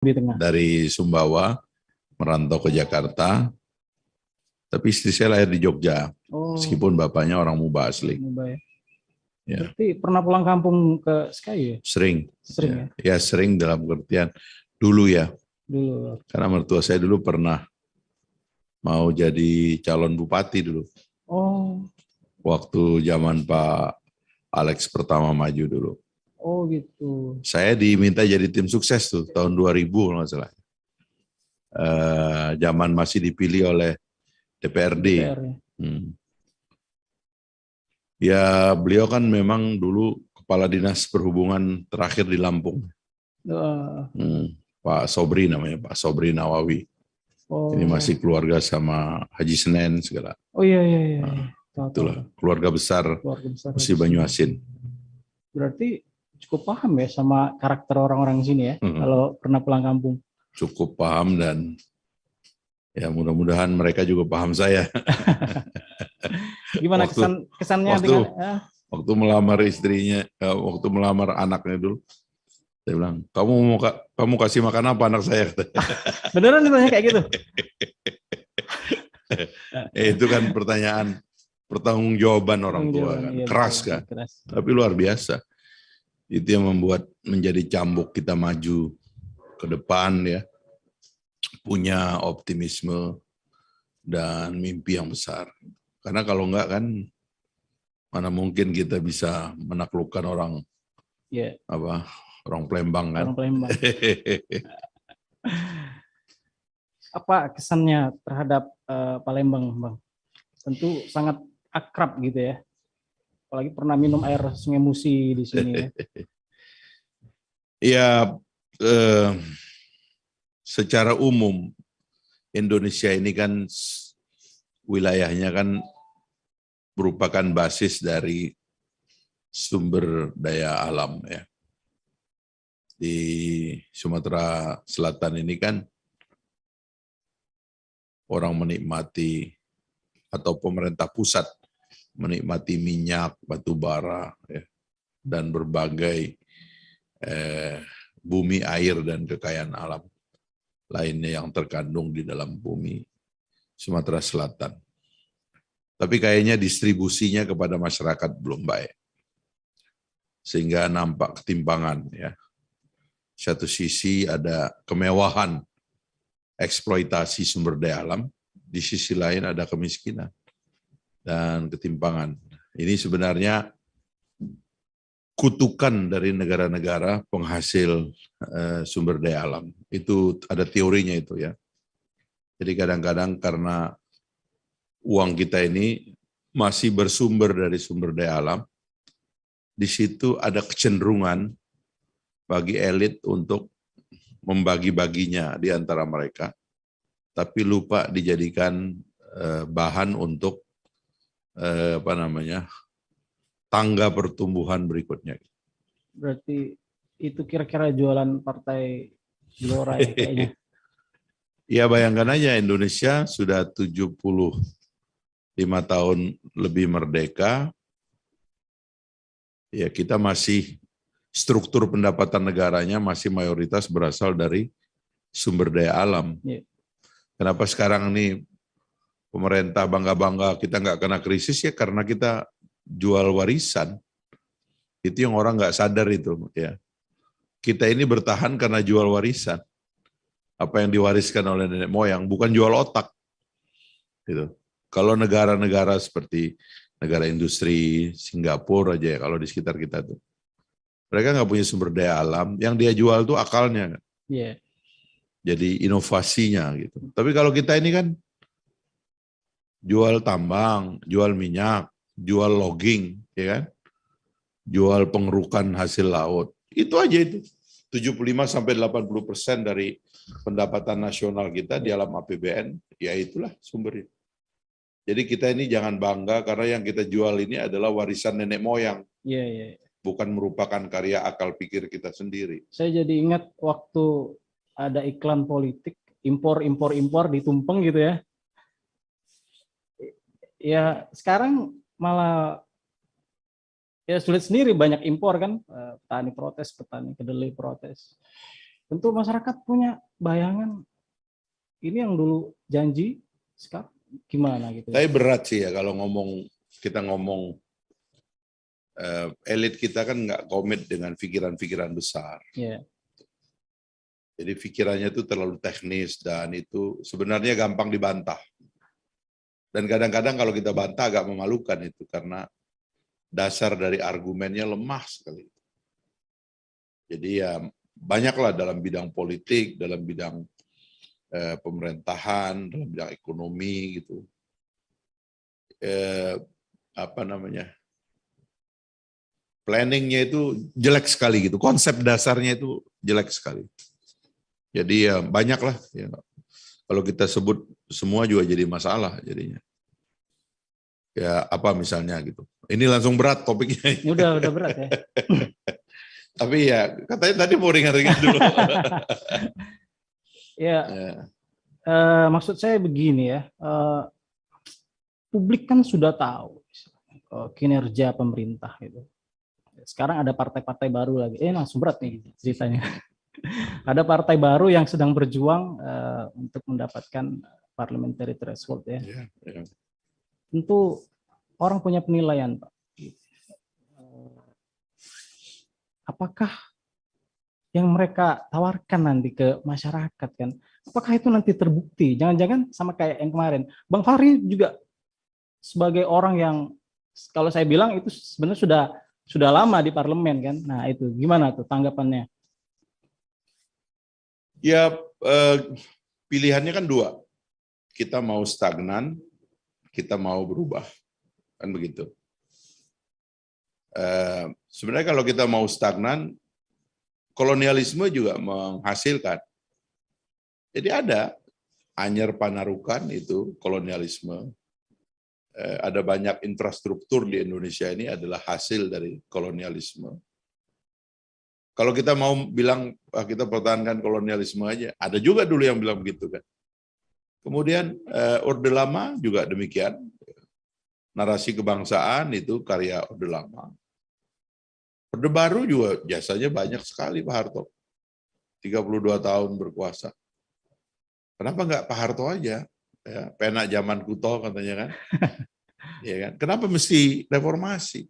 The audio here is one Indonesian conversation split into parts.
di tengah. Dari Sumbawa merantau ke Jakarta, tapi istri saya lahir di Jogja, meskipun bapaknya orang Muba asli. Muba ya. Ya. Berarti pernah pulang kampung ke Sky ya? Sering. Sering ya. Ya sering dalam pengertian dulu ya. Dulu. Karena mertua saya dulu pernah mau jadi calon bupati dulu. Oh. Waktu zaman Pak Alex pertama maju dulu. Oh gitu. Saya diminta jadi tim sukses tuh tahun 2000 kalau nggak salah. Zaman masih dipilih oleh DPRD. DPR, ya. Ya beliau kan memang dulu kepala dinas perhubungan terakhir di Lampung. Pak Sobri namanya, Pak Sobri Nawawi. Ini masih keluarga sama Haji Senen segala. Oh iya. Itulah keluarga besar Musi Banyuasin. Berarti cukup paham ya sama karakter orang-orang sini ya, kalau pernah pulang kampung. Cukup paham dan ya mudah-mudahan mereka juga paham saya. Gimana kesannya waktu melamar istrinya, waktu melamar anaknya dulu, saya bilang, kamu kasih makan apa anak saya? Beneran ditanya kayak gitu? Itu kan pertanggungjawaban orang tua kan, keras kan, tapi luar biasa. Itu yang membuat menjadi cambuk kita maju ke depan ya, punya optimisme dan mimpi yang besar. Karena kalau enggak kan, mana mungkin kita bisa menaklukkan orang orang Palembang kan. Orang Palembang. Apa kesannya terhadap Palembang, Bang? Tentu sangat akrab gitu ya. Apalagi pernah minum air Sungai Musi di sini ya. Ya, secara umum Indonesia ini kan wilayahnya kan merupakan basis dari sumber daya alam ya. Di Sumatera Selatan ini kan orang menikmati atau pemerintah pusat menikmati minyak, batu bara, ya, dan berbagai bumi air dan kekayaan alam lainnya yang terkandung di dalam bumi Sumatera Selatan. Tapi kayaknya distribusinya kepada masyarakat belum baik. Sehingga nampak ketimpangan ya. Satu sisi ada kemewahan eksploitasi sumber daya alam, di sisi lain ada kemiskinan dan ketimpangan. Ini sebenarnya kutukan dari negara-negara penghasil sumber daya alam. Itu ada teorinya itu ya. Jadi kadang-kadang karena uang kita ini masih bersumber dari sumber daya alam, di situ ada kecenderungan bagi elit untuk membagi-baginya di antara mereka, tapi lupa dijadikan bahan untuk tangga pertumbuhan berikutnya. Berarti itu kira-kira jualan partai Gelora ya kayaknya. Ya bayangkan aja Indonesia sudah 75 tahun lebih merdeka, ya kita masih struktur pendapatan negaranya masih mayoritas berasal dari sumber daya alam. Yeah. Kenapa sekarang ini pemerintah bangga-bangga kita nggak kena krisis ya karena kita jual warisan. Itu yang orang nggak sadar itu ya. Kita ini bertahan karena jual warisan. Apa yang diwariskan oleh nenek moyang, bukan jual otak. Gitu. Kalau negara-negara seperti negara industri Singapura aja ya, kalau di sekitar kita tuh, mereka nggak punya sumber daya alam, yang dia jual tuh akalnya. Yeah. Jadi inovasinya gitu. Tapi kalau kita ini kan jual tambang, jual minyak, jual logging, ya kan? Jual pengerukan hasil laut. Itu aja itu. 75-80% dari pendapatan nasional kita di dalam APBN, ya itulah sumbernya. Jadi kita ini jangan bangga karena yang kita jual ini adalah warisan nenek moyang. Yeah. Bukan merupakan karya akal pikir kita sendiri. Saya jadi ingat waktu ada iklan politik, impor ditumpeng gitu ya. Ya sekarang malah ya sulit sendiri, banyak impor kan, petani protes, petani kedelai protes. tentu masyarakat punya bayangan ini yang dulu janji, sekarang gimana gitu. Tapi berat sih ya kalau kita ngomong elit kita kan nggak komit dengan pikiran-pikiran besar. Yeah. Jadi pikirannya itu terlalu teknis dan itu sebenarnya gampang dibantah. Dan kadang-kadang kalau kita bantah agak memalukan itu karena dasar dari argumennya lemah sekali. Jadi ya banyaklah dalam bidang politik, dalam bidang pemerintahan, dalam bidang ekonomi gitu. Planningnya itu jelek sekali gitu, konsep dasarnya itu jelek sekali. Jadi ya banyaklah ya. Kalau kita sebut semua juga jadi masalah jadinya. Ya apa misalnya gitu. Ini langsung berat topiknya. Ini udah berat ya. Tapi ya katanya tadi mau ringan-ringan dulu. Ya. Maksud saya begini ya. Publik kan sudah tahu kinerja pemerintah itu. Sekarang ada partai-partai baru lagi. Langsung berat nih ceritanya. Ada partai baru yang sedang berjuang untuk mendapatkan parliamentary threshold ya. Yeah. Tentu orang punya penilaian, Pak. Apakah yang mereka tawarkan nanti ke masyarakat kan? Apakah itu nanti terbukti? Jangan-jangan sama kayak yang kemarin. Bang Fahri juga sebagai orang yang kalau saya bilang itu sebenarnya sudah lama di parlemen kan. Nah, itu gimana tuh tanggapannya? Ya, pilihannya kan dua. Kita mau stagnan, kita mau berubah. Kan begitu. Sebenarnya kalau kita mau stagnan, kolonialisme juga menghasilkan. Jadi ada Anyer Panarukan itu kolonialisme. Ada banyak infrastruktur di Indonesia ini adalah hasil dari kolonialisme. Kalau kita mau bilang kita pertahankan kolonialisme aja, ada juga dulu yang bilang begitu kan. Kemudian Orde Lama juga demikian. Narasi kebangsaan itu karya Orde Lama. Orde Baru juga jasanya banyak sekali Pak Harto. 32 tahun berkuasa. Kenapa nggak Pak Harto aja? Ya, penak zaman kuto katanya kan. Ya kan? Kenapa mesti reformasi?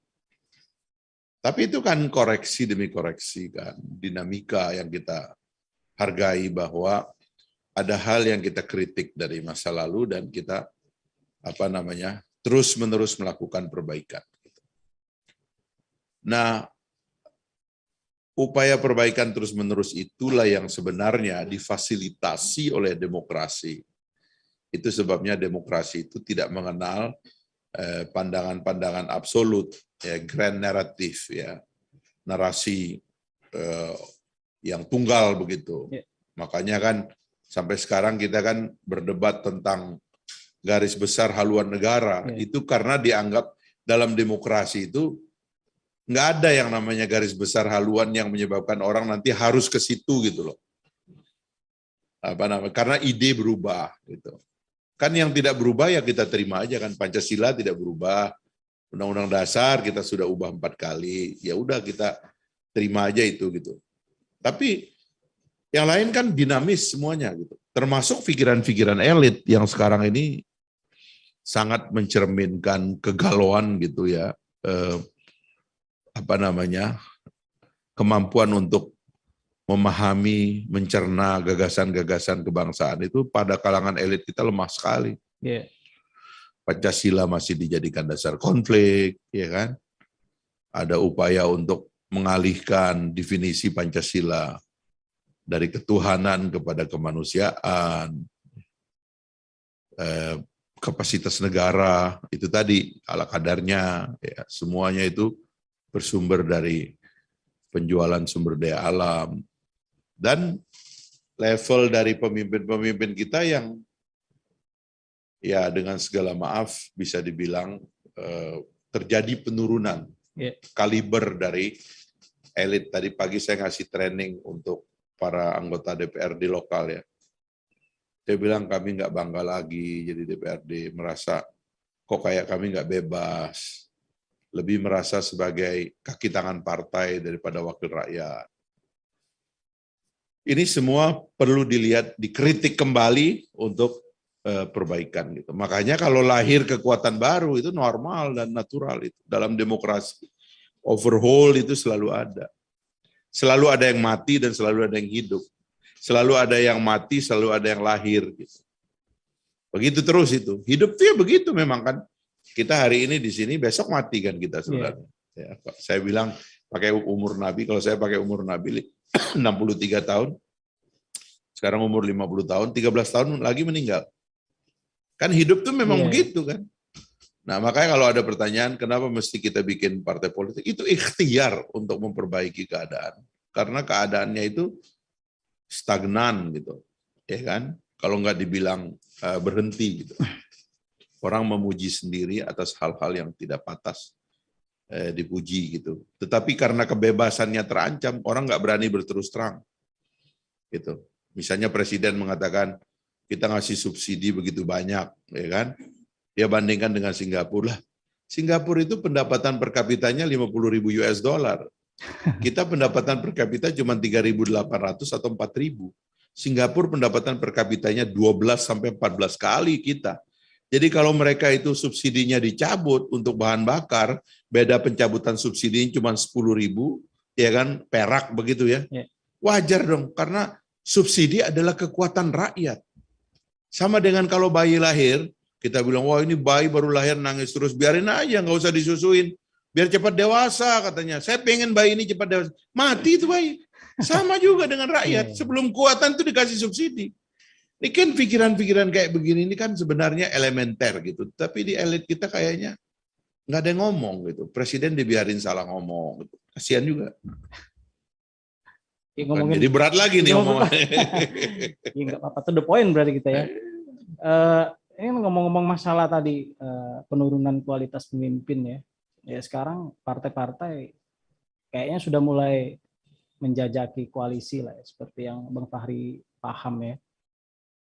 Tapi itu kan koreksi demi koreksi kan, dinamika yang kita hargai bahwa ada hal yang kita kritik dari masa lalu dan kita terus-menerus melakukan perbaikan. Nah, upaya perbaikan terus-menerus itulah yang sebenarnya difasilitasi oleh demokrasi. Itu sebabnya demokrasi itu tidak mengenal pandangan-pandangan absolut, ya, grand narrative, ya, narasi yang tunggal begitu. Yeah. Makanya kan sampai sekarang kita kan berdebat tentang garis besar haluan negara. Yeah. Itu karena dianggap dalam demokrasi itu nggak ada yang namanya garis besar haluan yang menyebabkan orang nanti harus ke situ gitu loh. Karena ide berubah gitu. Kan yang tidak berubah ya kita terima aja kan, Pancasila tidak berubah, Undang-Undang Dasar kita sudah ubah 4 kali, ya udah kita terima aja itu gitu. Tapi yang lain kan dinamis semuanya gitu, termasuk pikiran-pikiran elit yang sekarang ini sangat mencerminkan kegalauan gitu ya, kemampuan untuk memahami, mencerna gagasan-gagasan kebangsaan itu pada kalangan elit kita lemah sekali. Yeah. Pancasila masih dijadikan dasar konflik, ya kan? Ada upaya untuk mengalihkan definisi Pancasila dari ketuhanan kepada kemanusiaan, kapasitas negara itu tadi ala kadarnya, ya, semuanya itu bersumber dari penjualan sumber daya alam. Dan level dari pemimpin-pemimpin kita yang ya dengan segala maaf bisa dibilang terjadi penurunan kaliber dari elit. Tadi pagi saya ngasih training untuk para anggota DPRD lokal ya. Saya bilang kami nggak bangga lagi jadi DPRD, merasa kok kayak kami nggak bebas, lebih merasa sebagai kaki tangan partai daripada wakil rakyat. Ini semua perlu dilihat, dikritik kembali untuk perbaikan gitu. Makanya kalau lahir kekuatan baru itu normal dan natural itu dalam demokrasi. Overhaul itu selalu ada. Selalu ada yang mati dan selalu ada yang hidup. Selalu ada yang mati, selalu ada yang lahir gitu. Begitu terus itu. Hidup tuh ya begitu memang kan. Kita hari ini di sini, besok mati kan kita sebenarnya. Ya, saya bilang pakai umur Nabi, kalau saya pakai umur Nabi 63 tahun, sekarang umur 50 tahun, 13 tahun lagi meninggal. Kan hidup tuh memang begitu kan. Nah makanya kalau ada pertanyaan, kenapa mesti kita bikin partai politik? Itu ikhtiar untuk memperbaiki keadaan. Karena keadaannya itu stagnan gitu. Ya kan? Kalau nggak dibilang berhenti gitu. Orang memuji sendiri atas hal-hal yang tidak pantas dipuji gitu. Tetapi karena kebebasannya terancam, orang nggak berani berterus terang. Gitu. Misalnya presiden mengatakan kita ngasih subsidi begitu banyak, ya kan? Dia bandingkan dengan Singapura lah. Singapura itu pendapatan per kapitanya 50.000 US dollar. Kita pendapatan per kapita cuma 3.800 atau 4.000. Singapura pendapatan per kapitanya 12 sampai 14 kali kita. Jadi kalau mereka itu subsidinya dicabut untuk bahan bakar, beda pencabutan subsidi cuma 10.000, ya kan, perak begitu ya. Wajar dong, karena subsidi adalah kekuatan rakyat. Sama dengan kalau bayi lahir, kita bilang, wah ini bayi baru lahir nangis terus, biarin aja, nggak usah disusuin. Biar cepat dewasa katanya. Saya pengen bayi ini cepat dewasa. Mati itu bayi. Sama juga dengan rakyat. Sebelum kuatan itu dikasih subsidi. Ini kan pikiran-pikiran kayak begini ini kan sebenarnya elementer gitu. Tapi di elit kita kayaknya nggak ada yang ngomong gitu. Presiden dibiarin salah ngomong. Gitu. Kasian juga. Jadi berat lagi nih ngomongnya. Ya nggak apa-apa, to the point berarti kita ya. Ini ngomong-ngomong masalah tadi penurunan kualitas pemimpin ya. Ya sekarang partai-partai kayaknya sudah mulai menjajaki koalisi lah ya, seperti yang Bang Fahri paham ya.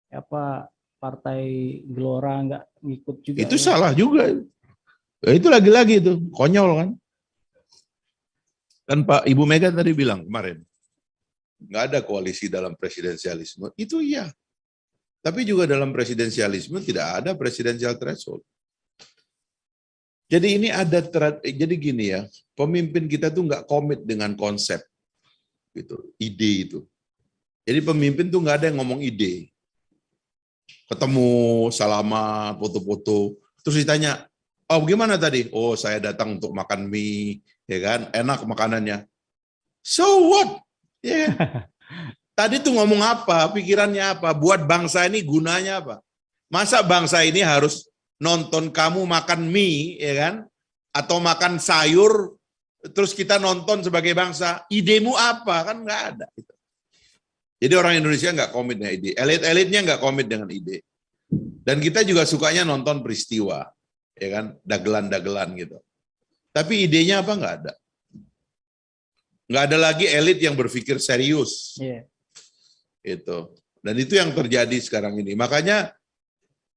Apa partai Gelora nggak ngikut juga? Itu ya? Salah juga. Itu lagi-lagi itu konyol kan. Kan Pak Ibu Mega tadi bilang kemarin nggak ada koalisi dalam presidensialisme. Itu iya. Tapi juga dalam presidensialisme tidak ada presidensial threshold. Jadi ini ada, jadi gini ya, pemimpin kita tuh nggak komit dengan konsep, gitu, ide itu. Jadi pemimpin tuh nggak ada yang ngomong ide. Ketemu, salaman, foto-foto, terus ditanya, oh gimana tadi? Oh saya datang untuk makan mie, ya kan, enak makanannya. So what? Ya kan? Tadi tuh ngomong apa, pikirannya apa, buat bangsa ini gunanya apa? Masa bangsa ini harus nonton kamu makan mie, ya kan? Atau makan sayur, terus kita nonton sebagai bangsa, idemu apa? Kan nggak ada. Jadi orang Indonesia nggak komit dengan ide, elit-elitnya nggak komit dengan ide. Dan kita juga sukanya nonton peristiwa, ya kan? Dagelan-dagelan gitu. Tapi idenya apa? Nggak ada. Nggak ada lagi elit yang berpikir serius. Itu. Dan itu yang terjadi sekarang ini. Makanya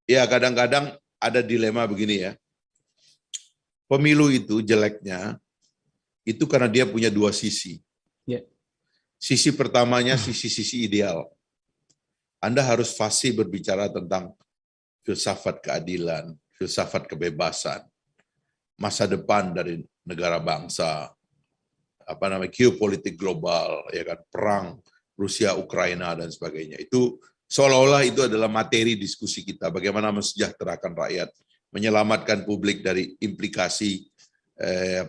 ya kadang-kadang ada dilema begini ya. Pemilu itu jeleknya itu karena dia punya dua sisi. Sisi pertamanya sisi ideal. Anda harus fasih berbicara tentang filsafat keadilan, filsafat kebebasan, masa depan dari negara bangsa, geopolitik global, ya kan, perang Rusia, Ukraina dan sebagainya. Itu seolah-olah itu adalah materi diskusi kita, bagaimana mensejahterakan rakyat, menyelamatkan publik dari implikasi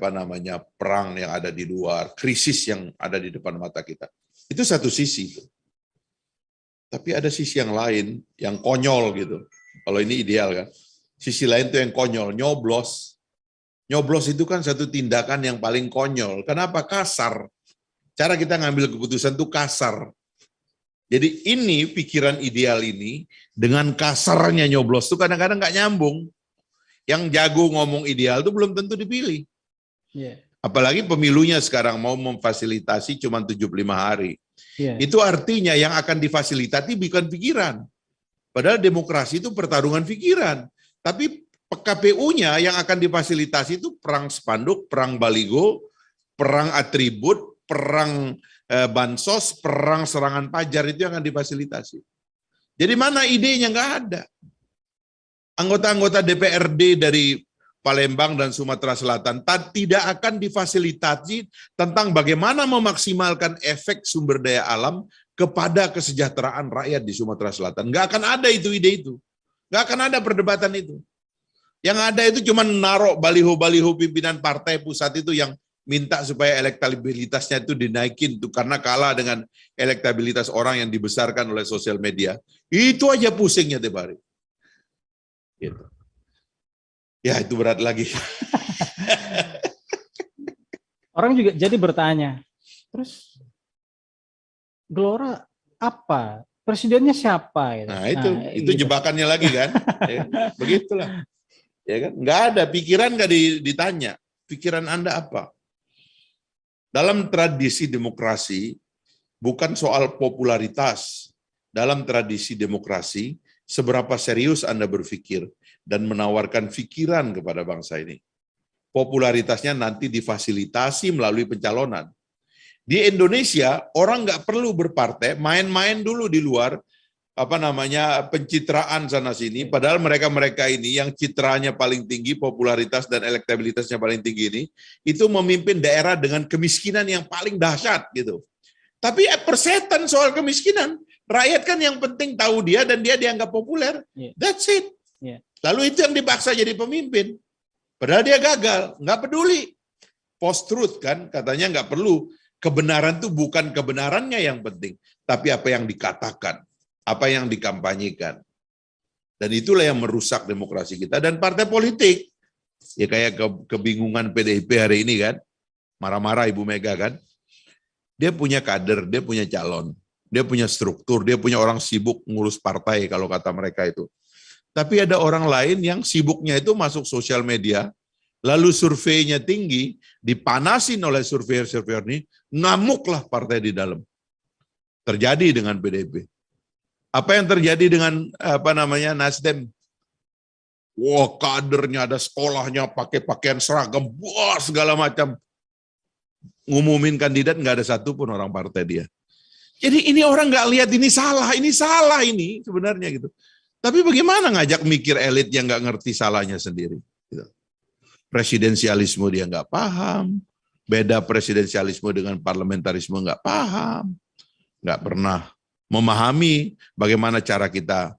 perang yang ada di luar, krisis yang ada di depan mata kita. Itu satu sisi. Tapi ada sisi yang lain yang konyol gitu. Kalau ini ideal kan. Sisi lain itu yang konyol, nyoblos. Nyoblos itu kan satu tindakan yang paling konyol. Kenapa? Kasar. Cara kita ngambil keputusan itu kasar. Jadi ini pikiran ideal ini dengan kasarnya nyoblos itu kadang-kadang nggak nyambung. Yang jago ngomong ideal itu belum tentu dipilih. Apalagi pemilunya sekarang mau memfasilitasi cuma 75 hari. Itu artinya yang akan difasilitasi bukan pikiran. Padahal demokrasi itu pertarungan pikiran. Tapi KPU-nya yang akan difasilitasi itu perang spanduk, perang baligo, perang atribut, perang bansos, perang serangan pajar itu yang akan difasilitasi. Jadi mana idenya? Nggak ada. Anggota-anggota DPRD dari Palembang dan Sumatera Selatan tidak akan difasilitasi tentang bagaimana memaksimalkan efek sumber daya alam kepada kesejahteraan rakyat di Sumatera Selatan. Nggak akan ada itu ide itu. Nggak akan ada perdebatan itu. Yang ada itu cuma naruh baliho-baliho pimpinan partai pusat itu yang minta supaya elektabilitasnya itu dinaikin tuh karena kalah dengan elektabilitas orang yang dibesarkan oleh sosial media. Itu aja pusingnya tiap hari. Gitu. Ya itu berat lagi. Orang juga jadi bertanya, terus Gelora apa? Presidennya siapa? Gitu. Nah itu gitu. jebakannya lagi kan. Ya, begitulah. Ya kan? Nggak ada pikiran, nggak ditanya. Pikiran Anda apa? Dalam tradisi demokrasi, bukan soal popularitas. Dalam tradisi demokrasi, seberapa serius Anda berpikir dan menawarkan pikiran kepada bangsa ini. Popularitasnya nanti difasilitasi melalui pencalonan. Di Indonesia, orang nggak perlu berpartai, main-main dulu di luar, pencitraan sana-sini, padahal mereka-mereka ini yang citranya paling tinggi, popularitas dan elektabilitasnya paling tinggi ini, itu memimpin daerah dengan kemiskinan yang paling dahsyat gitu. Tapi persetan soal kemiskinan, rakyat kan yang penting tahu dia dan dia dianggap populer. That's it. Lalu itu yang dipaksa jadi pemimpin. Padahal dia gagal, nggak peduli. Post-truth kan, katanya nggak perlu. Kebenaran itu bukan kebenarannya yang penting, tapi apa yang dikatakan, apa yang dikampanyekan. Dan itulah yang merusak demokrasi kita. Dan partai politik, ya kayak kebingungan PDIP hari ini kan, marah-marah Ibu Mega kan, dia punya kader, dia punya calon, dia punya struktur, dia punya orang sibuk ngurus partai kalau kata mereka itu. Tapi ada orang lain yang sibuknya itu masuk sosial media, lalu surveinya tinggi, dipanasin oleh surveyor-surveyor ini, ngamuklah partai di dalam. Terjadi dengan PDIP. Apa yang terjadi dengan Nasdem? Wah, kadernya ada sekolahnya, pakai pakaian seragam, wah segala macam. Ngumumin kandidat nggak ada satupun orang partai dia. Jadi ini orang nggak lihat ini salah ini sebenarnya gitu. Tapi bagaimana ngajak mikir elit yang nggak ngerti salahnya sendiri? Gitu. Presidensialisme dia nggak paham, beda presidensialisme dengan parlamentarisme nggak paham, nggak pernah memahami bagaimana cara kita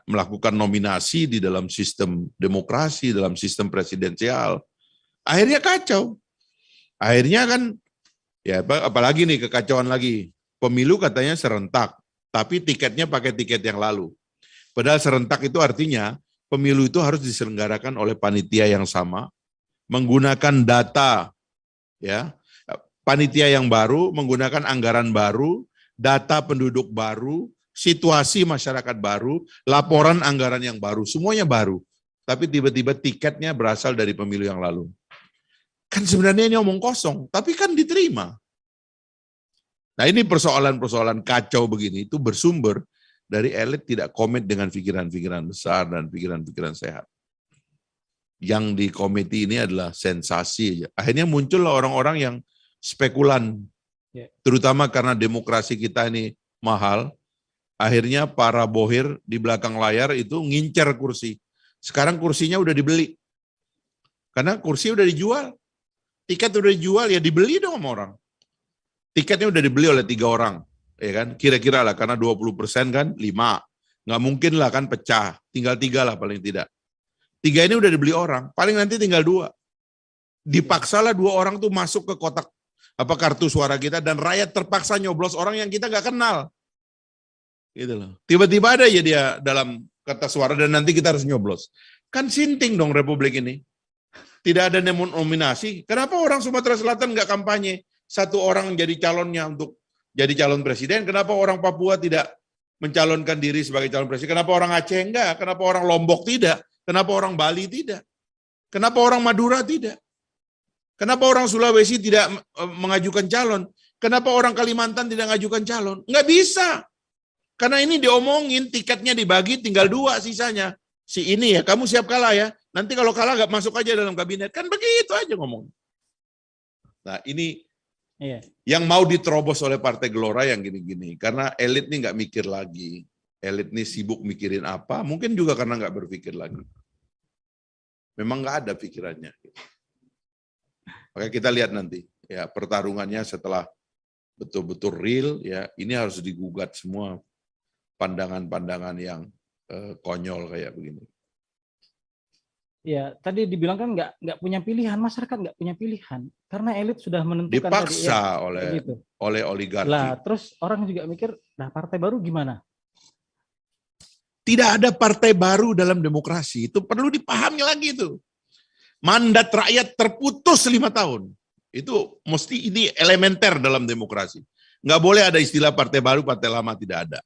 melakukan nominasi di dalam sistem demokrasi, dalam sistem presidensial. Akhirnya kacau. Akhirnya kan, ya apalagi nih kekacauan lagi. Pemilu katanya serentak, tapi tiketnya pakai tiket yang lalu. Padahal serentak itu artinya pemilu itu harus diselenggarakan oleh panitia yang sama, menggunakan data, ya panitia yang baru, menggunakan anggaran baru, data penduduk baru, situasi masyarakat baru, laporan anggaran yang baru, semuanya baru. Tapi tiba-tiba tiketnya berasal dari pemilu yang lalu. Kan sebenarnya ini omong kosong, tapi kan diterima. Nah ini persoalan-persoalan kacau begini, itu bersumber dari elit tidak komit dengan pikiran-pikiran besar dan pikiran-pikiran sehat. Yang di komiti ini adalah sensasi. Akhirnya muncullah orang-orang yang spekulan, terutama karena demokrasi kita ini mahal, akhirnya para bohir di belakang layar itu ngincer kursi. Sekarang kursinya udah dibeli. Karena kursi udah dijual. Tiket udah dijual, ya dibeli dong sama orang. Tiketnya udah dibeli oleh 3 orang. Ya kan? Kira-kira lah, karena 20% kan 5. Nggak mungkin lah kan pecah. Tinggal 3 lah paling tidak. 3 ini udah dibeli orang. Paling nanti tinggal 2. Dipaksalah 2 orang tuh masuk ke kotak kartu suara kita dan rakyat terpaksa nyoblos orang yang kita nggak kenal. Gitu loh. Tiba-tiba ada ya dia dalam kertas suara dan nanti kita harus nyoblos. Kan sinting dong Republik ini. Tidak ada nominasi. Kenapa orang Sumatera Selatan nggak kampanye? 1 orang jadi calonnya untuk jadi calon presiden. Kenapa orang Papua tidak mencalonkan diri sebagai calon presiden? Kenapa orang Aceh enggak? Kenapa orang Lombok tidak? Kenapa orang Bali tidak? Kenapa orang Madura tidak? Kenapa orang Sulawesi tidak mengajukan calon? Kenapa orang Kalimantan tidak mengajukan calon? Nggak bisa. Karena ini diomongin, tiketnya dibagi, tinggal 2 sisanya. Si ini ya, kamu siap kalah ya. Nanti kalau kalah nggak masuk aja dalam kabinet. Kan begitu aja ngomong. Nah ini Iya. Yang mau diterobos oleh Partai Gelora yang gini-gini. Karena elit nih nggak mikir lagi. Elit nih sibuk mikirin apa, mungkin juga karena nggak berpikir lagi. Memang nggak ada pikirannya. Oke, kita lihat nanti ya pertarungannya setelah betul-betul real ya, ini harus digugat semua pandangan-pandangan yang konyol kayak begini. Ya, tadi dibilang kan nggak punya pilihan, masyarakat nggak punya pilihan karena elit sudah menentukan Dipaksa tadi, ya, oleh oligarki. Lah, terus orang juga mikir, nah partai baru gimana? Tidak ada partai baru dalam demokrasi, itu perlu dipahami lagi itu. Mandat rakyat terputus 5 tahun. Itu mesti ini elementer dalam demokrasi. Nggak boleh ada istilah partai baru, partai lama, tidak ada.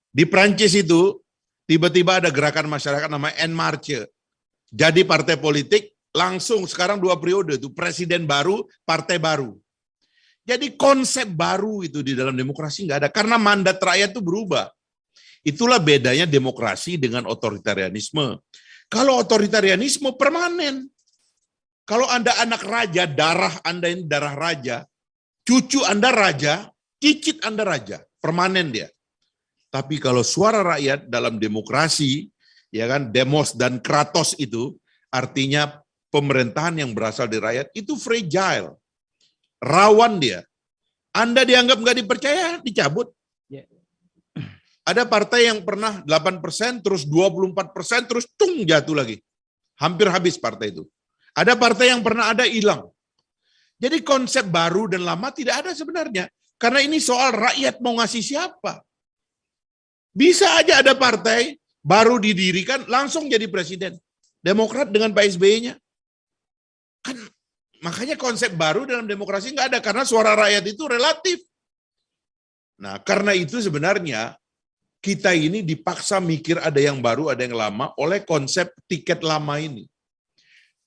Di Prancis itu, tiba-tiba ada gerakan masyarakat namanya En Marche. Jadi partai politik, langsung sekarang 2 periode, itu presiden baru, partai baru. Jadi konsep baru itu di dalam demokrasi nggak ada, karena mandat rakyat itu berubah. Itulah bedanya demokrasi dengan otoritarianisme. Kalau otoritarianisme permanen. Kalau Anda anak raja, darah Anda ini darah raja, cucu Anda raja, cicit Anda raja, permanen dia. Tapi kalau suara rakyat dalam demokrasi, ya kan, demos dan kratos itu, artinya pemerintahan yang berasal dari rakyat, itu fragile, rawan dia. Anda dianggap nggak dipercaya, dicabut. Ada partai yang pernah 8%, terus 24%, terus tung jatuh lagi. Hampir habis partai itu. Ada partai yang pernah ada hilang. Jadi konsep baru dan lama tidak ada sebenarnya. Karena ini soal rakyat mau ngasih siapa. Bisa aja ada partai baru didirikan langsung jadi presiden. Demokrat dengan Pak SBY-nya. Kan makanya konsep baru dalam demokrasi nggak ada. Karena suara rakyat itu relatif. Nah karena itu sebenarnya kita ini dipaksa mikir ada yang baru, ada yang lama oleh konsep tiket lama ini.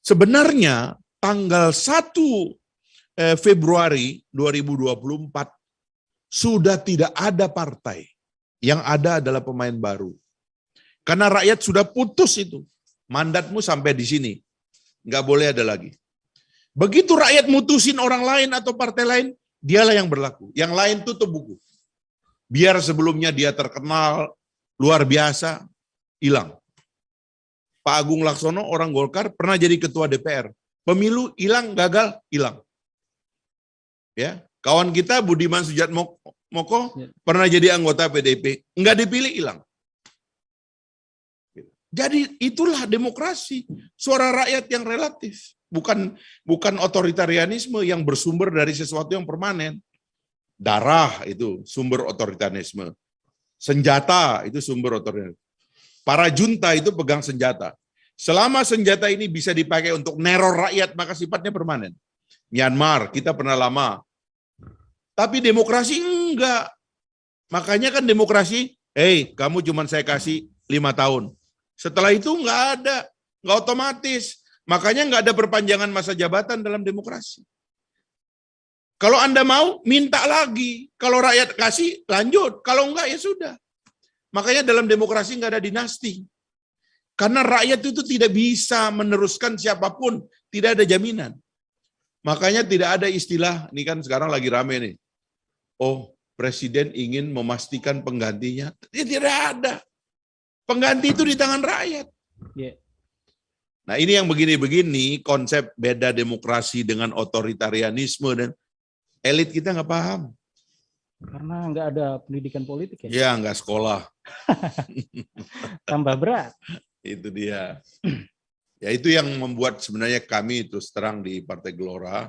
Sebenarnya tanggal 1 Februari 2024 sudah tidak ada partai. Yang ada adalah pemain baru. Karena rakyat sudah putus itu. Mandatmu sampai di sini. Nggak boleh ada lagi. Begitu rakyat mutusin orang lain atau partai lain, dialah yang berlaku. Yang lain tutup buku. Biar sebelumnya dia terkenal, luar biasa, hilang. Pak Agung Laksono, orang Golkar, pernah jadi ketua DPR. Pemilu hilang, gagal, hilang. Ya, kawan kita Budiman Sujatmoko pernah jadi anggota PDIP, nggak dipilih, hilang. Jadi itulah demokrasi, suara rakyat yang relatif, bukan otoritarianisme yang bersumber dari sesuatu yang permanen. Darah itu sumber otoritarianisme. Senjata itu sumber otoritarianisme. Para junta itu pegang senjata. Selama senjata ini bisa dipakai untuk neror rakyat, maka sifatnya permanen. Myanmar, kita pernah lama. Tapi demokrasi enggak. Makanya kan demokrasi, kamu cuma saya kasih 5 tahun. Setelah itu enggak ada. Enggak otomatis. Makanya enggak ada perpanjangan masa jabatan dalam demokrasi. Kalau Anda mau, minta lagi. Kalau rakyat kasih, lanjut. Kalau enggak, ya sudah. Makanya dalam demokrasi enggak ada dinasti. Karena rakyat itu tidak bisa meneruskan siapapun. Tidak ada jaminan. Makanya tidak ada istilah, ini kan sekarang lagi rame nih. Oh, presiden ingin memastikan penggantinya. Tidak ada. Pengganti itu di tangan rakyat. Nah ini yang begini-begini, konsep beda demokrasi dengan otoritarianisme dan elit kita nggak paham. Karena nggak ada pendidikan politik ya? Ya, nggak sekolah. Tambah berat. Itu dia. Ya itu yang membuat sebenarnya kami terus terang di Partai Gelora,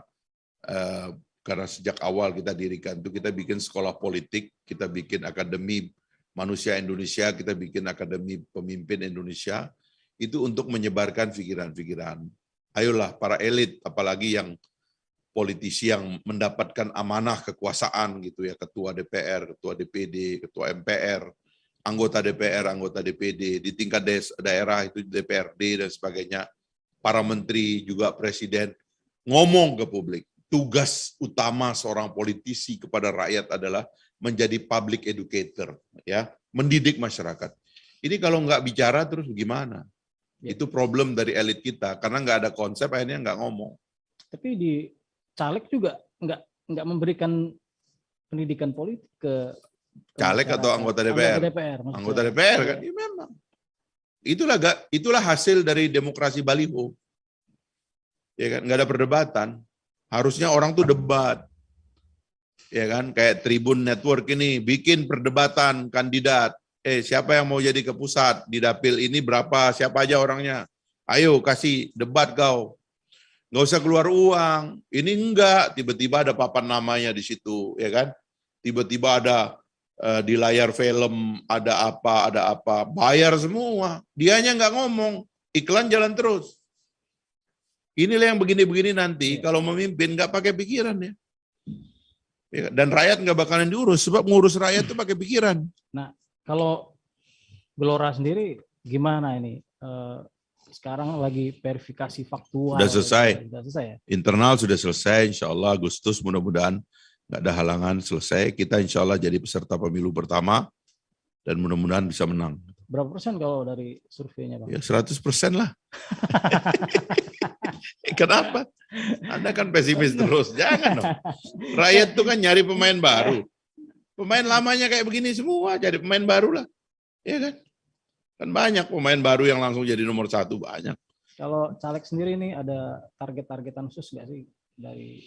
karena sejak awal kita dirikan itu kita bikin sekolah politik, kita bikin Akademi Manusia Indonesia, kita bikin Akademi Pemimpin Indonesia, itu untuk menyebarkan pikiran-pikiran. Ayolah para elit, apalagi yang politisi yang mendapatkan amanah kekuasaan gitu ya, ketua DPR, ketua DPD, ketua MPR, anggota DPR, anggota DPD, di tingkat daerah itu DPRD dan sebagainya, para menteri juga presiden ngomong ke publik. Tugas utama seorang politisi kepada rakyat adalah menjadi public educator, ya, mendidik masyarakat. Ini kalau nggak bicara terus gimana? Itu problem dari elit kita, karena nggak ada konsep akhirnya nggak ngomong. Tapi di caleg juga nggak memberikan pendidikan politik ke Caleg atau masyarakat. anggota DPR? maksud Anggota saya. DPR Iya. kan? Ya, memang. Itulah hasil dari demokrasi baliho. Ya kan, nggak ada perdebatan. Harusnya orang tuh debat. Ya kan, kayak Tribun Network ini bikin perdebatan kandidat. Siapa yang mau jadi ke pusat di dapil ini berapa? Siapa aja orangnya? Ayo kasih debat kau. Nggak usah keluar uang. Ini enggak, tiba-tiba ada papan namanya di situ, ya kan? Tiba-tiba ada di layar film, ada apa, bayar semua. Dianya nggak ngomong, iklan jalan terus. Inilah yang begini-begini nanti, kalau memimpin nggak pakai pikiran ya. Dan rakyat nggak bakalan diurus, sebab ngurus rakyat itu pakai pikiran. Nah, kalau Gelora sendiri gimana ini? Sekarang lagi verifikasi faktual. Sudah selesai. Sudah selesai ya? Internal sudah selesai, insya Allah Agustus mudah-mudahan nggak ada halangan selesai. Kita insya Allah jadi peserta pemilu pertama dan mudah-mudahan bisa menang. Berapa persen kalau dari surveinya, Bang? Ya 100% lah. Kenapa? Anda kan pesimis terus. Jangan dong. Rakyat tuh kan nyari pemain baru. Pemain lamanya kayak begini semua, jadi pemain baru lah. Iya kan? Kan banyak pemain baru yang langsung jadi nomor 1, banyak. Kalau caleg sendiri ini ada target-targetan khusus nggak sih dari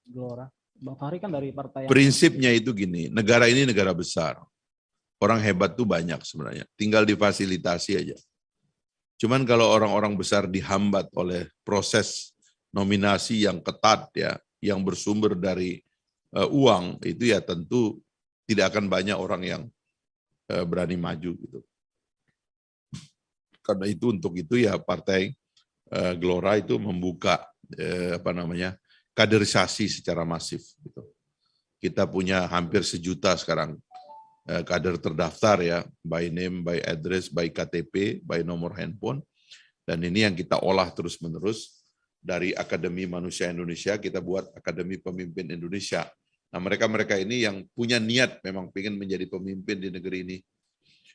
Gelora? Bang Fahri kan dari partai yang... Prinsipnya itu gini, negara ini negara besar. Orang hebat tuh banyak sebenarnya, tinggal difasilitasi aja. Cuman kalau orang-orang besar dihambat oleh proses nominasi yang ketat ya, yang bersumber dari uang, itu ya tentu tidak akan banyak orang yang berani maju gitu. Karena itu untuk itu ya partai Gelora itu membuka kaderisasi secara masif gitu. Kita punya hampir 1 juta sekarang kader terdaftar ya, by name, by address, by KTP, by nomor handphone. Dan ini yang kita olah terus-menerus dari Akademi Manusia Indonesia, kita buat Akademi Pemimpin Indonesia. Nah, mereka-mereka ini yang punya niat memang ingin menjadi pemimpin di negeri ini.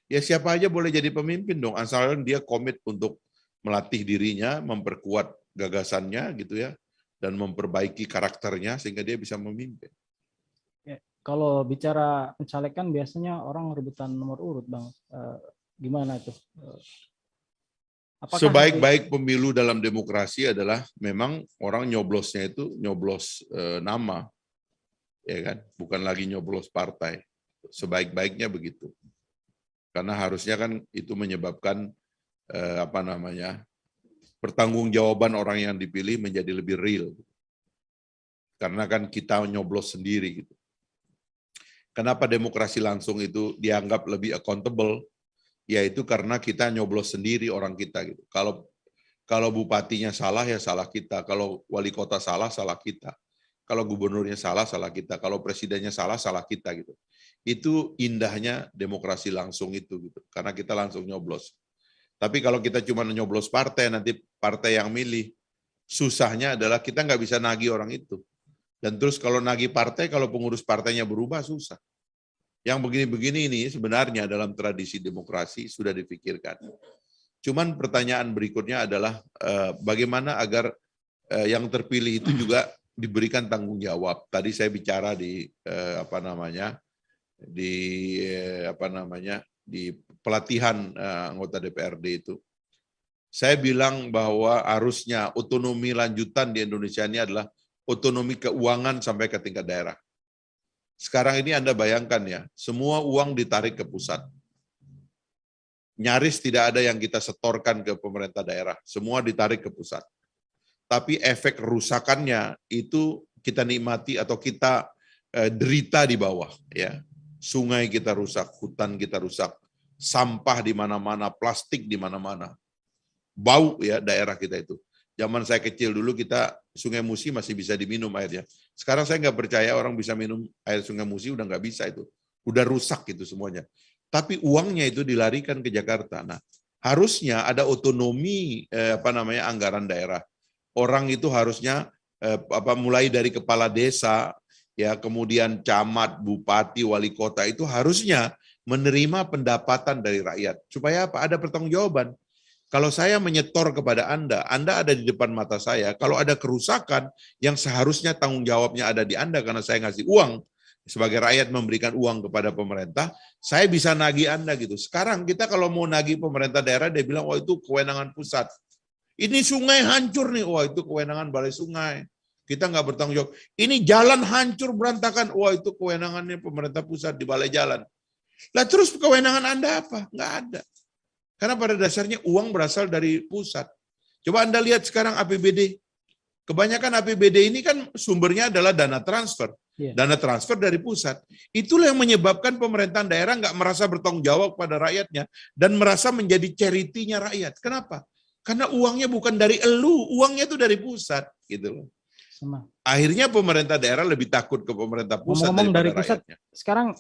Ya siapa aja boleh jadi pemimpin dong, asalkan dia komit untuk melatih dirinya, memperkuat gagasannya gitu ya, dan memperbaiki karakternya sehingga dia bisa memimpin. Kalau bicara pencalekan biasanya orang rebutan nomor urut, Bang. Gimana itu? Sebaik-baik pemilu dalam demokrasi adalah memang orang nyoblosnya itu nyoblos nama, ya kan? Bukan lagi nyoblos partai. Sebaik-baiknya begitu. Karena harusnya kan itu menyebabkan pertanggungjawaban orang yang dipilih menjadi lebih real. Karena kan kita nyoblos sendiri gitu. Kenapa demokrasi langsung itu dianggap lebih accountable? Yaitu karena kita nyoblos sendiri orang kita gitu. Kalau bupatinya salah ya salah kita, kalau wali kota salah kita. Kalau gubernurnya salah kita, kalau presidennya salah kita gitu. Itu indahnya demokrasi langsung itu gitu. Karena kita langsung nyoblos. Tapi kalau kita cuma nyoblos partai, nanti partai yang milih, susahnya adalah kita nggak bisa nagih orang itu. Dan terus kalau nagih partai, kalau pengurus partainya berubah, susah. Yang begini-begini ini sebenarnya dalam tradisi demokrasi sudah dipikirkan. Cuman pertanyaan berikutnya adalah bagaimana agar yang terpilih itu juga diberikan tanggung jawab. Tadi saya bicara di di pelatihan anggota DPRD itu. Saya bilang bahwa harusnya otonomi lanjutan di Indonesia ini adalah otonomi keuangan sampai ke tingkat daerah. Sekarang ini Anda bayangkan ya, semua uang ditarik ke pusat. Nyaris tidak ada yang kita setorkan ke pemerintah daerah, semua ditarik ke pusat. Tapi efek rusakannya itu kita nikmati atau kita derita di bawah. Ya, sungai kita rusak, hutan kita rusak, sampah di mana-mana, plastik di mana-mana, bau ya daerah kita itu. Zaman saya kecil dulu kita Sungai Musi masih bisa diminum airnya. Sekarang saya nggak percaya orang bisa minum air Sungai Musi, udah nggak bisa itu. Udah rusak itu semuanya. Tapi uangnya itu dilarikan ke Jakarta. Nah, harusnya ada otonomi anggaran daerah. Orang itu harusnya mulai dari kepala desa, ya kemudian camat, bupati, wali kota itu harusnya menerima pendapatan dari rakyat. Supaya apa? Ada pertanggungjawaban. Kalau saya menyetor kepada Anda ada di depan mata saya, kalau ada kerusakan yang seharusnya tanggung jawabnya ada di Anda karena saya ngasih uang, sebagai rakyat memberikan uang kepada pemerintah, saya bisa nagih Anda gitu. Sekarang kita kalau mau nagih pemerintah daerah, dia bilang, oh itu kewenangan pusat. Ini sungai hancur nih, wah itu kewenangan balai sungai. Kita nggak bertanggung jawab. Ini jalan hancur berantakan, wah itu kewenangannya pemerintah pusat di balai jalan. Lah terus kewenangan Anda apa? Nggak ada. Karena pada dasarnya uang berasal dari pusat. Coba Anda lihat sekarang APBD. Kebanyakan APBD ini kan sumbernya adalah dana transfer. Dana transfer dari pusat. Itulah yang menyebabkan pemerintahan daerah nggak merasa bertanggung jawab pada rakyatnya dan merasa menjadi charity-nya rakyat. Kenapa? Karena uangnya bukan dari elu, uangnya itu dari pusat. Gitu loh. Akhirnya pemerintah daerah lebih takut ke pemerintah pusat daripada dari pusat, rakyatnya. Sekarang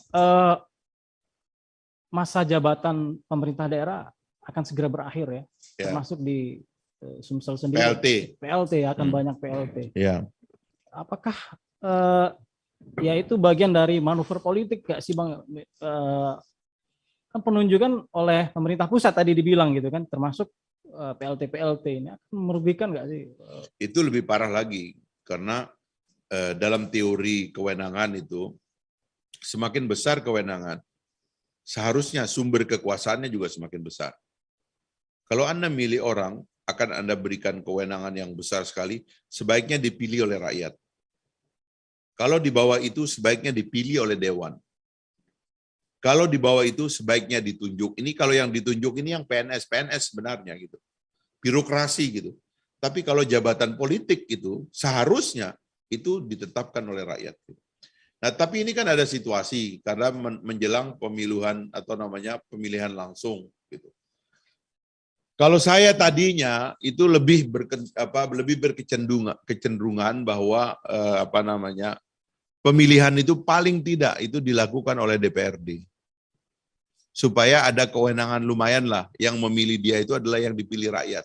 masa jabatan pemerintah daerah akan segera berakhir ya, termasuk di Sumsel sendiri. PLT akan banyak PLT. Ya. Apakah ya itu bagian dari manuver politik gak sih Bang? Kan penunjukan oleh pemerintah pusat tadi dibilang gitu kan, termasuk PLT ini akan merugikan gak sih? Itu lebih parah lagi karena dalam teori kewenangan itu semakin besar kewenangan, seharusnya sumber kekuasaannya juga semakin besar. Kalau Anda milih orang, akan Anda berikan kewenangan yang besar sekali, sebaiknya dipilih oleh rakyat. Kalau di bawah itu, sebaiknya dipilih oleh dewan. Kalau di bawah itu, sebaiknya ditunjuk. Ini kalau yang ditunjuk ini yang PNS sebenarnya gitu. Birokrasi gitu. Tapi kalau jabatan politik itu, seharusnya itu ditetapkan oleh rakyat. Nah, tapi ini kan ada situasi, karena menjelang pemilihan atau namanya pemilihan langsung gitu. Kalau saya tadinya itu lebih berkecenderungan bahwa pemilihan itu paling tidak itu dilakukan oleh DPRD. Supaya ada kewenangan lumayan lah, yang memilih dia itu adalah yang dipilih rakyat.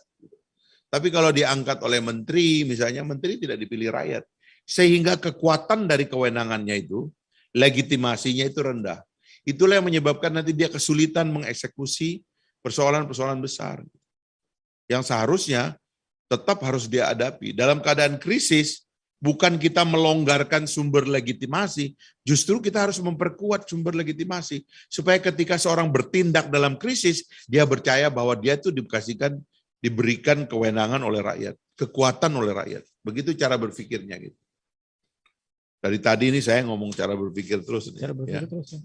Tapi kalau diangkat oleh menteri, misalnya menteri tidak dipilih rakyat. Sehingga kekuatan dari kewenangannya itu, legitimasinya itu rendah. Itulah yang menyebabkan nanti dia kesulitan mengeksekusi persoalan-persoalan besar. Yang seharusnya tetap harus dia hadapi. Dalam keadaan krisis, bukan kita melonggarkan sumber legitimasi, justru kita harus memperkuat sumber legitimasi. Supaya ketika seorang bertindak dalam krisis, dia percaya bahwa dia itu diberikan kewenangan oleh rakyat, kekuatan oleh rakyat. Begitu cara berpikirnya gitu. Dari tadi ini saya ngomong cara berpikir terus. Cara berpikir terus ya.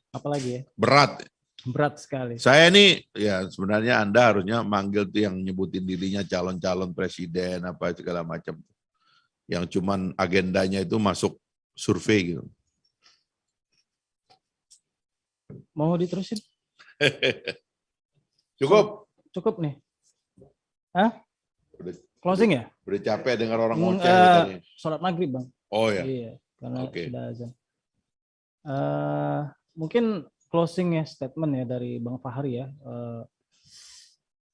Apalagi ya? Berat sekali. Saya ini ya sebenarnya Anda harusnya manggil tuh yang nyebutin dirinya calon-calon presiden apa segala macam. Yang cuman agendanya itu masuk survei gitu. Mau diterusin? Cukup nih. Hah? Closing ya? Udah capek dengar orang ngoceh. Sholat maghrib Bang. Oh ya. Iya, karena sudah azan. Mungkin closing ya, statement ya dari Bang Fahri ya,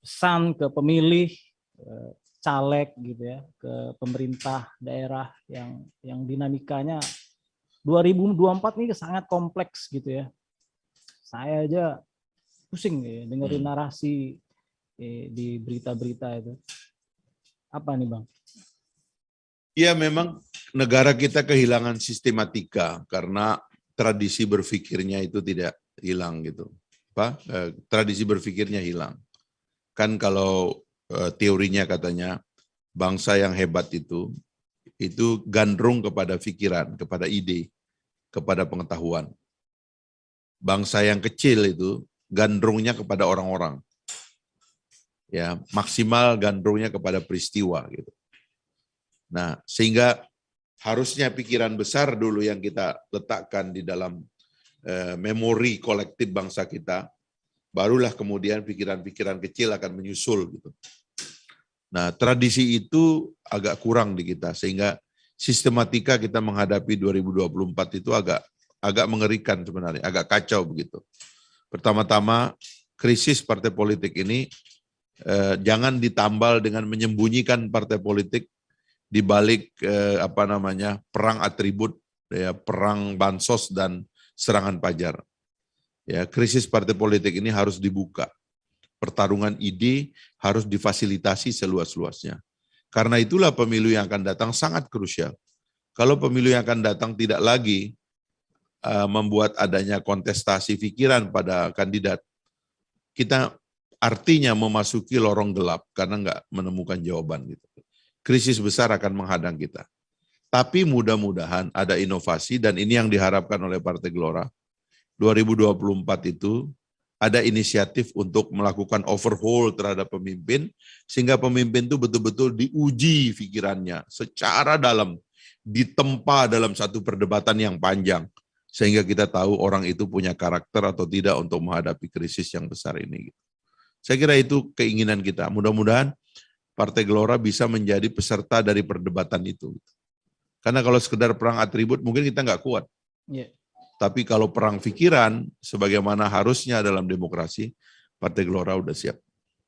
pesan ke pemilih, caleg gitu ya, ke pemerintah daerah yang dinamikanya 2024 ini sangat kompleks gitu ya. Saya aja pusing ya dengerin narasi di berita-berita itu. Apa nih Bang? Ya memang negara kita kehilangan sistematika karena tradisi berpikirnya itu tidak hilang gitu. Tradisi berpikirnya hilang. Kan kalau teorinya katanya bangsa yang hebat itu gandrung kepada pikiran, kepada ide, kepada pengetahuan. Bangsa yang kecil itu gandrungnya kepada orang-orang. Ya, maksimal gandrungnya kepada peristiwa gitu. Nah, sehingga harusnya pikiran besar dulu yang kita letakkan di dalam memori kolektif bangsa kita, barulah kemudian pikiran-pikiran kecil akan menyusul gitu. Nah, tradisi itu agak kurang di kita, sehingga sistematika kita menghadapi 2024 itu agak mengerikan sebenarnya, agak kacau begitu. Pertama-tama, krisis partai politik ini jangan ditambal dengan menyembunyikan partai politik di balik perang atribut, ya, perang bansos dan serangan pajar. Ya, krisis partai politik ini harus dibuka. pertarungan ide harus difasilitasi seluas-luasnya. Karena itulah pemilu yang akan datang sangat krusial. Kalau pemilu yang akan datang tidak lagi membuat adanya kontestasi pikiran pada kandidat, kita artinya memasuki lorong gelap karena nggak menemukan jawaban gitu. Krisis besar akan menghadang kita. Tapi mudah-mudahan ada inovasi dan ini yang diharapkan oleh Partai Gelora. 2024 itu ada inisiatif untuk melakukan overhaul terhadap pemimpin sehingga pemimpin itu betul-betul diuji pikirannya secara dalam, ditempa dalam satu perdebatan yang panjang sehingga kita tahu orang itu punya karakter atau tidak untuk menghadapi krisis yang besar ini. Saya kira itu keinginan kita. Mudah-mudahan Partai Gelora bisa menjadi peserta dari perdebatan itu. Karena kalau sekedar perang atribut mungkin kita nggak kuat. Yeah. Tapi kalau perang pikiran, sebagaimana harusnya dalam demokrasi, Partai Gelora udah siap.